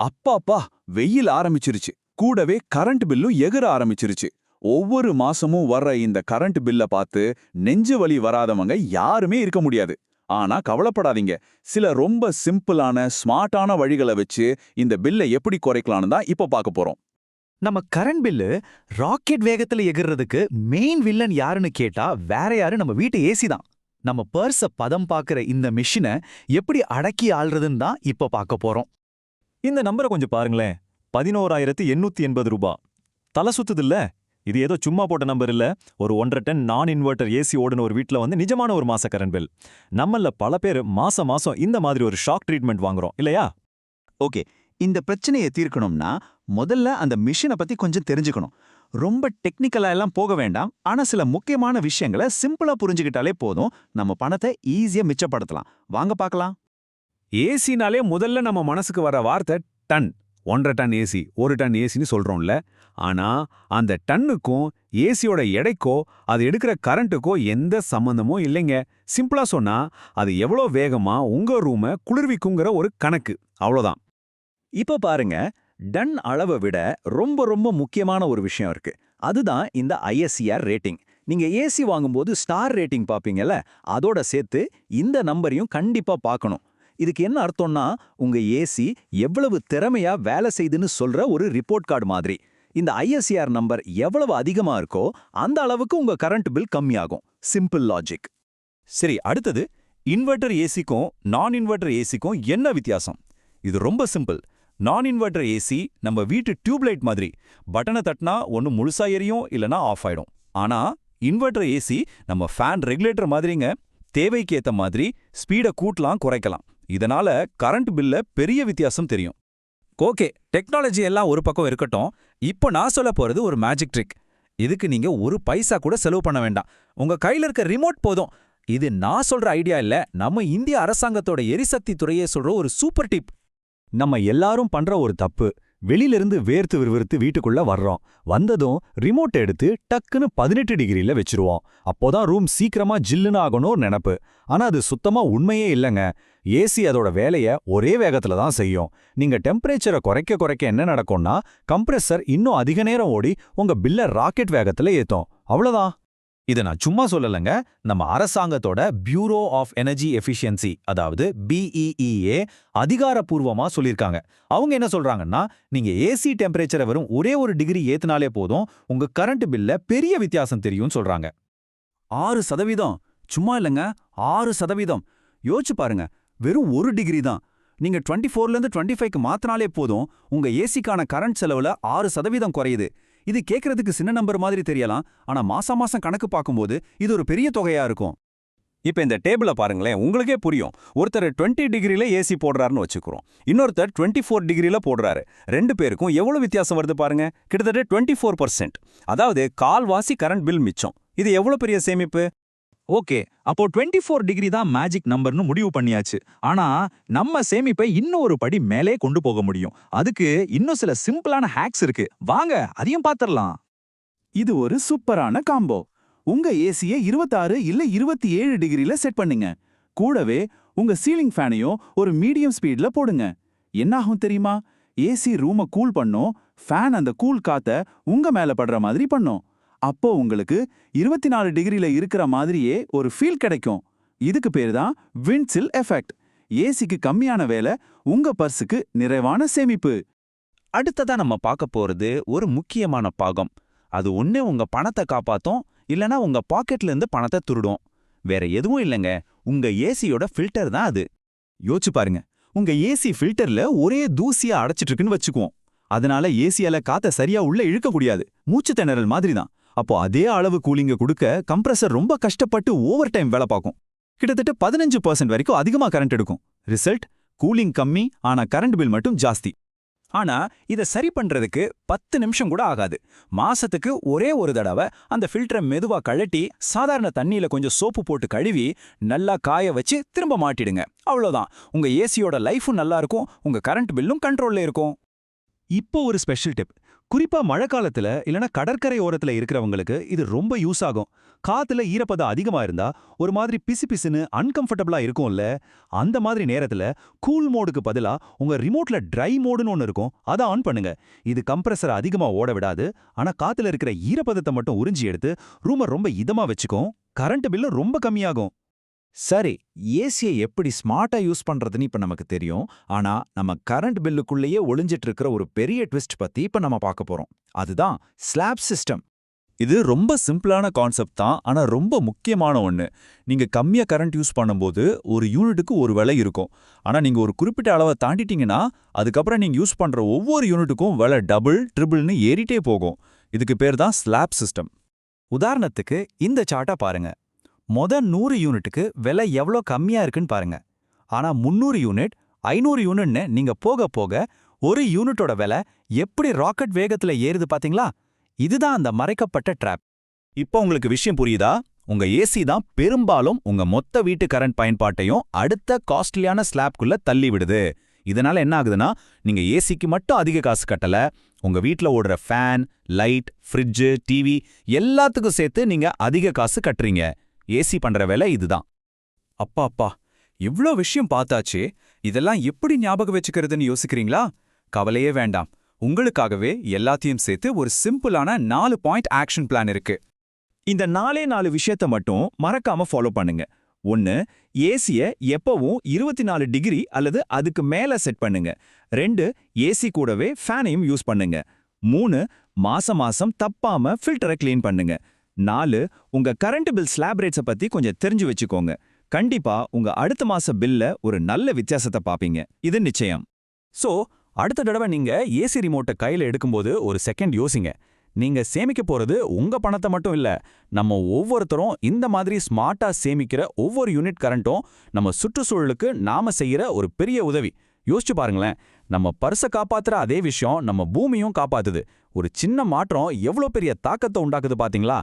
அப்பாப்பா, வெயில் ஆரம்பிச்சிருச்சு. கூடவே கரண்ட் பில்லும் எகிற ஆரம்பிச்சிருச்சு. ஒவ்வொரு மாசமும் வர்ற இந்த கரண்ட் பில்ல பார்த்து நெஞ்சு வலி வராதவங்க யாருமே இருக்க முடியாது. ஆனா கவலைப்படாதீங்க, சில ரொம்ப சிம்பிளான ஸ்மார்ட்டான வழிகளை வச்சு இந்த பில்லை எப்படி குறைக்கலாம்னு தான் இப்ப பார்க்க போறோம். நம்ம கரண்ட் பில்லு ராக்கெட் வேகத்துல எகிறதுக்கு மெயின் வில்லன் யாருன்னு கேட்டா வேற யாரு நம்ம வீட்டு ஏசி தான். நம்ம பர்ஸ பதம் பார்க்கிற இந்த மிஷினை எப்படி அடக்கி ஆள்றதுன்னு தான் இப்ப பார்க்க போறோம். இந்த நம்பரை கொஞ்சம் பாருங்களேன். 11,880 ரூபா. தலை சுத்துதில்ல? இது ஏதோ சும்மா போட்ட நம்பர் இல்ல. ஒரு 1.5 டன் நான் இன்வெர்டர் ஏசி ஓடுன ஒரு வீட்ல நிஜமான ஒரு மாச கரண்ட் பில். நம்மள பல பேர் மாசம் இந்த மாதிரி ஒரு ஷாக் ட்ரீட்மெண்ட் வாங்குறோம் இல்லையா? ஓகே, இந்த பிரச்சனையை தீர்க்கணும்னா முதல்ல அந்த மிஷினை பத்தி கொஞ்சம் தெரிஞ்சுக்கணும். ரொம்ப டெக்னிக்கலா எல்லாம் போக வேண்டாம். ஆனா சில முக்கியமான விஷயங்களை சிம்பிளா புரிஞ்சுக்கிட்டாலே போதும், நம்ம பணத்தை ஈஸியா மிச்சப்படுத்தலாம். வாங்க பார்க்கலாம். ஏசினாலே முதல்ல நம்ம மனசுக்கு வர வார்த்தை டன். 1.5 டன் ஏசி, 1 டன் ஏசின்னு சொல்றோம்ல. ஆனா அந்த டன்னுக்கும் ஏசியோட எடைக்கோ அது எடுக்கிற கரண்ட்டுக்கோ எந்த சம்பந்தமும் இல்லைங்க. சிம்பிளா சொன்னா அது எவ்வளோ வேகமா உங்க ரூமை குளிர்விக்குங்கிற ஒரு கணக்கு, அவ்வளோதான். இப்ப பாருங்க, டன் அளவை விட ரொம்ப ரொம்ப முக்கியமான ஒரு விஷயம் இருக்கு. அதுதான் இந்த ISCR ரேட்டிங். நீங்க ஏசி வாங்கும்போது ஸ்டார் ரேட்டிங் பாப்பீங்கல்ல, அதோட சேர்த்து இந்த நம்பரையும் கண்டிப்பா பார்க்கணும். இதுக்கு என்ன அர்த்தம்னா, உங்க ஏசி எவ்வளவு திறமையா வேலை செய்துன்னு சொல்ற ஒரு ரிப்போர்ட் கார்டு மாதிரி. இந்த ISCR நம்பர் எவ்வளவு அதிகமா இருக்கோ அந்த அளவுக்கு உங்க கரண்ட் பில் கம்மியாகும். Simple logic. சரி, அடுத்தது இன்வெர்டர் ஏசிக்கும் நான் இன்வெர்டர் ஏசிக்கும் என்ன வித்தியாசம்? இது ரொம்ப சிம்பிள். நான் இன்வெர்டர் ஏசி நம்ம வீட்டு டியூப்லைட் மாதிரி. பட்டனை தட்டினா ஒன்னு முழுசா எரியும், இல்லனா ஆஃப் ஆயிடும். ஆனா இன்வெர்டர் ஏசி நம்ம ஃபேன் ரெகுலேட்டர் மாதிரிங்க. தேவைக்கு ஏத்த மாதிரி ஸ்பீடை கூட்டலாம், குறைக்கலாம். இதனால கரண்ட் பில்ல பெரிய வித்தியாசம் தெரியும். ஓகே, டெக்னாலஜி எல்லாம் ஒரு பக்கம் இருக்கட்டும். இப்போ நான் சொல்ல போறது ஒரு மேஜிக் ட்ரிக். இதுக்கு நீங்க ஒரு பைசா கூட செலவு பண்ண வேண்டாம். உங்க கையில இருக்க ரிமோட் போதும். இது நான் சொல்ற ஐடியா இல்ல, நம்ம இந்திய அரசாங்கத்தோட எரிசக்தி துறையே சொல்ற ஒரு சூப்பர் டிப். நம்ம எல்லாரும் பண்ற ஒரு தப்பு. வெளியிலிருந்து வேர்த்து விறுவிறுத்து வீட்டுக்குள்ள வர்றோம். வந்ததும் ரிமோட் எடுத்து டக்குன்னு 18 டிகிரில வச்சிருவோம். அப்போதான் ரூம் சீக்கிரமா ஜில்லுன்னு ஆகணும் நினைப்பு. ஆனா அது சுத்தமா உண்மையே இல்லைங்க. ஏசி அதோட வேலைய ஒரே வேகத்துல தான் செய்யும். நீங்க டெம்பரேச்சரை குறைக்க என்ன நடக்கும்னா, கம்ப்ரெசர் இன்னும் அதிக நேரம் ஓடி உங்க பில்ல ராக்கெட் வேகத்துல ஏத்தும். அவ்வளவுதான். இதை நான் சும்மா சொல்லலைங்க. நம்ம அரசாங்கத்தோட பியூரோ ஆஃப் எனர்ஜி எஃபிஷியன்சி, அதாவது BEEA அதிகாரப்பூர்வமா சொல்லியிருக்காங்க. அவங்க என்ன சொல்றாங்கன்னா, நீங்க ஏசி டெம்பரேச்சரை வெறும் ஒரே ஒரு டிகிரி ஏத்துனாலே போதும், உங்க கரண்ட் பில்ல பெரிய வித்தியாசம் தெரியும்னு சொல்றாங்க. 6%? சும்மா இல்லைங்க, 6%. யோசிச்சு பாருங்க, வெறும் 1 டிகிரி தான். நீங்க 24லேருந்து 25க்கு மாத்தினாலே போதும், உங்க ஏசிக்கான கரண்ட் செலவுல 6% குறையுது. இது கேட்கறதுக்கு சின்ன நம்பர் மாதிரி தெரியலாம், ஆனா மாசம் கணக்கு பார்க்கும்போது இது ஒரு பெரிய தொகையா இருக்கும். இப்ப இந்த டேபிள பாருங்களேன், உங்களுக்கே புரியும். ஒருத்தர் 20 டிகிரில ஏசி போடுறாருன்னு வச்சுக்கிறோம், இன்னொருத்தர் 24 டிகிரில போடுறாரு. 2 பேருக்கும் எவ்வளவு வித்தியாசம் வருது பாருங்க. கிட்டத்தட்ட 24%. அதாவது கால்வாசி கரண்ட் பில் மிச்சம். இது எவ்வளவு பெரிய சேமிப்பு. ஓகே, அப்போ 24 டிகிரி தான் மேஜிக் நம்பர்னு முடிவு பண்ணியாச்சு. ஆனா நம்ம சேமிப்பை இன்னும் ஒரு படி மேலே கொண்டு போக முடியும். அதுக்கு இன்னும் சில சிம்பிளான ஹேக்ஸ் இருக்கு. வாங்க அதையும் பாத்திரலாம். இது ஒரு சூப்பரான காம்போ. உங்க ஏசியை 26 இல்ல 27 டிகிரில செட் பண்ணுங்க. கூடவே உங்க சீலிங் ஃபேனையும் ஒரு மீடியம் ஸ்பீட்ல போடுங்க. என்னாகும் தெரியுமா? ஏசி ரூமை கூல் பண்ணும், ஃபேன் அந்த கூல் காத்த உங்க மேல படுற மாதிரி பண்ணும். அப்போ உங்களுக்கு 24 டிகிரில இருக்கிற மாதிரியே ஒரு ஃபீல் கிடைக்கும். இதுக்கு பேரு தான் விண்ட்சில் எஃபெக்ட். ஏசிக்கு கம்மியான வேலை, உங்க பர்சுக்கு நிறைவான சேமிப்பு. அடுத்ததா நம்ம பார்க்க போறது ஒரு முக்கியமான பாகம். அது ஒண்ணு உங்க பணத்தை காப்பாத்தும், இல்லனா உங்க பாக்கெட்ல இருந்து பணத்தை திருடும். வேற எதுவும் இல்லைங்க, உங்க ஏசியோட ஃபில்டர் தான் அது. யோசிச்சு பாருங்க, உங்க ஏசி ஃபில்டர்ல ஒரே தூசியா அடைச்சிட்டு இருக்குன்னு வச்சுக்குவோம். அதனால ஏசியால காத்த சரியா உள்ள இழுக்க முடியாது, மூச்சு திணறல் மாதிரி தான். அப்போ அதே அளவு கூலிங்க கொடுக்க கம்ப்ரஸர் ரொம்ப கஷ்டப்பட்டு ஓவர் டைம் வேலை பார்க்கும். கிட்டத்தட்ட 15% வரைக்கும் அதிகமா கரண்ட் எடுக்கும். ரிசல்ட், கூலிங் கம்மி, ஆனா கரண்ட் பில் மட்டும் ஜாஸ்தி. ஆனா இதை சரி பண்றதுக்கு 10 நிமிஷம் கூட ஆகாது. மாசத்துக்கு ஒரே ஒரு தடவை அந்த ஃபில்டரை மெதுவா கழட்டி சாதாரண தண்ணியில கொஞ்சம் சோப்பு போட்டு கழுவி நல்லா காய வச்சு திரும்ப மாட்டிடுங்க. அவ்வளோதான், உங்க ஏசியோட லைஃபும் நல்லா இருக்கும், உங்க கரண்ட் பில்லும் கண்ட்ரோல்ல இருக்கும். இப்போ ஒரு ஸ்பெஷல் டிப். குறிப்பா மழைக்காலத்துல இல்லனா கடற்கரை ஓரத்துல இருக்கிறவங்களுக்கு இது ரொம்ப யூஸ் ஆகும். காத்துல ஈரப்பதம் அதிகமா இருந்தா ஒரு மாதிரி பிசுபிசுன்னு அன்கம்ஃபர்டபுளா இருக்கும்ல. அந்த மாதிரி நேரத்துல கூல் மோடுக்கு பதிலா உங்க ரிமோட்ல ட்ரை மோடுன்னு ஒன்னு இருக்கும், அதை ஆன் பண்ணுங்க. இது கம்ப்ரஸரை அதிகமா ஓட விடாது, ஆனா காத்துல இருக்கிற ஈரப்பதத்தை மட்டும் உறிஞ்சி எடுத்து ரூமை ரொம்ப இதமா வச்சுக்கும். கரண்ட் பில்லும் ரொம்ப கம்மியாகும். சரி, ஏசியை எப்படி ஸ்மார்ட்டா யூஸ் பண்றதுன்னு இப்ப நமக்கு தெரியும். ஆனா நம்ம கரண்ட் பில்லுக்குள்ளேயே ஒளிஞ்சிட்டு இருக்கிற ஒரு பெரிய ட்விஸ்ட் பத்தி இப்ப நம்ம பார்க்க போறோம். அதுதான் ஸ்லாப் சிஸ்டம். இது ரொம்ப சிம்பிளான கான்செப்ட் தான், ஆனா ரொம்ப முக்கியமான ஒண்ணு. நீங்க கம்மியா கரண்ட் யூஸ் பண்ணும்போது ஒரு யூனிட்டுக்கு ஒரு விலை இருக்கும். ஆனா நீங்க ஒரு குறிப்பிட்ட அளவை தாண்டிட்டீங்கன்னா அதுக்கப்புறம் நீங்க யூஸ் பண்ற ஒவ்வொரு யூனிட்டுக்கும் விலை டபுள் ட்ரிபிள்னு ஏறிட்டே போகும். இதுக்கு பேர் தான் ஸ்லாப் சிஸ்டம். உதாரணத்துக்கு இந்த சார்ட்டை பாருங்க. 100 யூனிட்டுக்கு விலை எவ்வளோ கம்மியா இருக்குன்னு பாருங்க. ஆனா 300 யூனிட், 500 யூனிட்னு நீங்க போக போக ஒரு யூனிட்டோட விலை எப்படி ராக்கெட் வேகத்துல ஏறுது பாத்தீங்களா? இதுதான் அந்த மறைக்கப்பட்ட ட்ராப். இப்போ உங்களுக்கு விஷயம் புரியுதா? உங்க ஏசி தான் பெரும்பாலும் உங்க மொத்த வீட்டு கரண்ட் பயன்பாட்டையும் அடுத்த காஸ்ட்லியான ஸ்லாப்குள்ள தள்ளி விடுது. இதனால என்ன ஆகுதுன்னா, நீங்க ஏசிக்கு மட்டும் அதிக காசு கட்டல, உங்க வீட்ல ஓடுற ஃபேன், லைட், ஃப்ரிட்ஜ், டிவி எல்லாத்துக்கும் சேர்த்து நீங்க அதிக காசு கட்டுறீங்க. ஏசி பண்ற வேலை இதுதான். அப்பா இவ்ளோ விஷயம் பார்த்தாச்சே, இதெல்லாம் எப்படி ஞாபகம் வச்சுக்கிறதுன்னு யோசிக்கிறீங்களா? கவலையே வேண்டாம், உங்களுக்காகவே எல்லாத்தையும் சேர்த்து ஒரு சிம்பிளான 4 பாயிண்ட் ஆக்ஷன் பிளான் இருக்கு. இந்த 4 விஷயத்த மட்டும் மறக்காம ஃபாலோ பண்ணுங்க. 1. ஏசிய எப்பவும் 24 டிகிரி அல்லது அதுக்கு மேல செட் பண்ணுங்க. 2. ஏசி கூடவே ஃபேனையும் யூஸ் பண்ணுங்க. 3. மாசம் தப்பாம ஃபில்டரை க்ளீன் பண்ணுங்க. 4. உங்க கரண்ட் பில் ஸ்லாப் ரேட்ஸை பத்தி கொஞ்சம் தெரிஞ்சு வச்சுக்கோங்க. கண்டிப்பா உங்க அடுத்த மாச பில்ல ஒரு நல்ல வித்தியாசத்தை பாப்பீங்க, இது நிச்சயம். சோ அடுத்த தடவை நீங்க ஏசி ரிமோட்டை கையில எடுக்கும்போது ஒரு செகண்ட் யோசிங்க. நீங்க சேமிக்க போறது உங்க பணத்தை மட்டும் இல்ல, நம்ம ஒவ்வொருத்தரும் இந்த மாதிரி ஸ்மார்ட்டா சேமிக்கிற ஒவ்வொரு யூனிட் கரண்ட்டும் நம்ம சுற்றுச்சூழலுக்கு நாம செய்யற ஒரு பெரிய உதவி. யோசிச்சு பாருங்களேன், நம்ம பர்ஸை காப்பாத்துற அதே விஷயம் நம்ம பூமியும் காப்பாத்துது. ஒரு சின்ன மாற்றம் எவ்வளோ பெரிய தாக்கத்தை உண்டாக்குது பாத்தீங்களா?